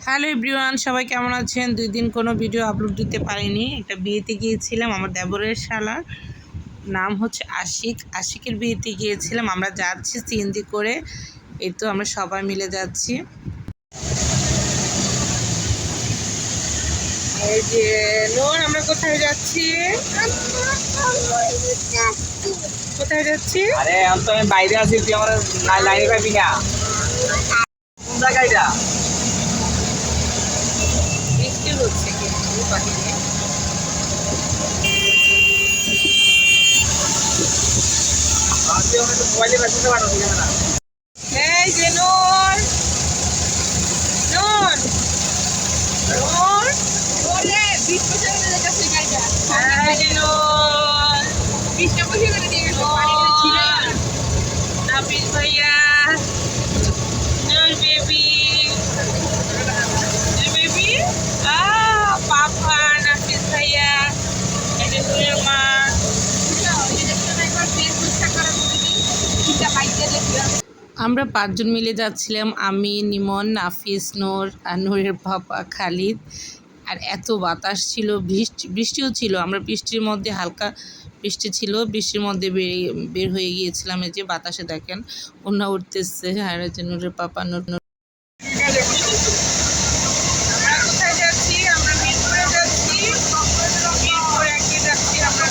Hello everyone, সবাই কেমন আছেন? 2 দিন কোনো ভিডিও আপলোড দিতে পারিনি। একটা বিয়েতে গিয়েছিলাম, আমার দেবরের শালার নাম হচ্ছে আশিক। আশিকের বিয়েতে গিয়েছিলাম। আমরা যাচ্ছি সিএনজি করে। এই তো আমরা সবাই মিলে যাচ্ছি। এই যে নোর, আমরা কোথায় যাচ্ছি? কোথায় যাচ্ছি? আরে আমি বাইরে আছি, তুই আমার লাইনে পাবি না। কোন জায়গাটা? বৃষ্টি হচ্ছে কিন্তু বাহিরে। মোবাইলে ব্যস্ত পাঠানো না। এই যে নোর, নোর, নোর, এই যে নোর, নাফিস ভাইয়া, নোর বেবি, বেবি, পাপা, নাফিস ভাইয়া, এটা নূরের মা। আমরা 5 জন মিলে যাচ্ছিলাম, আমি, নিমন, নাফিস, নূর আর নূরের পাপা খালিদ। আর এত বাতাস ছিল, বৃষ্টিও ছিল। আমরা বৃষ্টির মধ্যে, হালকা বৃষ্টি ছিল, বৃষ্টির মধ্যে বের হয়ে গিয়েছিলাম। এই যে বাতাসে দেখেন ওনা উঠতেছে। আর এই যে নূরের পাপা নূর। আমরা কোথায় যাচ্ছি? আমরা মিরপুরে যাচ্ছি। মিরপুর একে যাচ্ছি আমরা।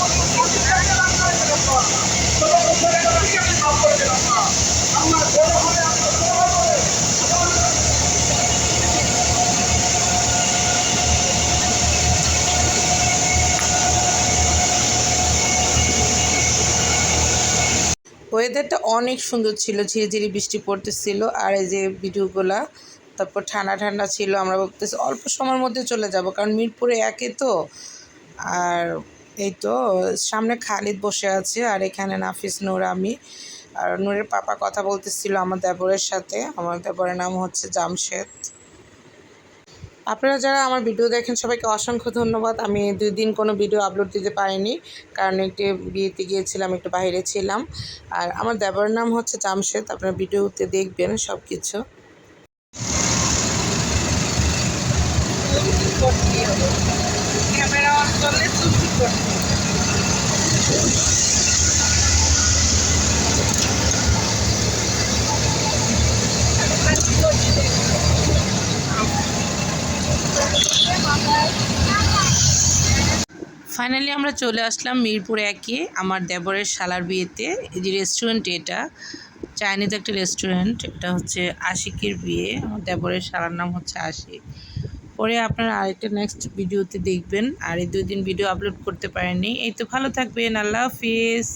ওয়েদারটা অনেক সুন্দর ছিল, ঝিরি ঝিরি বৃষ্টি পড়তেছিল। আর এই যে ভিডিওগুলা, তারপর ঠান্ডা ঠান্ডা ছিল। আমরা ভাবতেছি অল্প সময়ের মধ্যে চলে যাব, কারণ মিরপুরে একে তো। আর এই তো সামনে খালিদ বসে আছে, আর এখানে নাফিস, নূর, আমি। আর নূরের পাপা কথা বলতেছিল আমার দেবরের সাথে। আমার দেবরের নাম হচ্ছে জামশেদ। আপনারা যারা আমার ভিডিও দেখেন সবাইকে অসংখ্য ধন্যবাদ। আমি 2 দিন কোনো ভিডিও আপলোড দিতে পারিনি, কারণ একটি বিয়েতে গিয়েছিলাম, একটু বাইরে ছিলাম। আর আমার দেবরের নাম হচ্ছে জামশেদ। আপনারা ভিডিওতে দেখবেন সব কিছু। ক্যামেরা অন করলে চুপি করতে। ফাইনালি আমরা চলে আসলাম মিরপুর একে আমার দেবরের শালার বিয়েতে। এই যে রেস্টুরেন্ট, এটা চাইনিজ একটা রেস্টুরেন্ট। এটা হচ্ছে আশিকের বিয়ে। আমার দেবরের শালার নাম হচ্ছে আশিক। পরে আপনারা আরেকটা নেক্সট ভিডিওতে দেখবেন। আর এই 2 দিন ভিডিও আপলোড করতে পারেননি। এই তো, ভালো থাকবেন। আল্লাহ হাফিজ।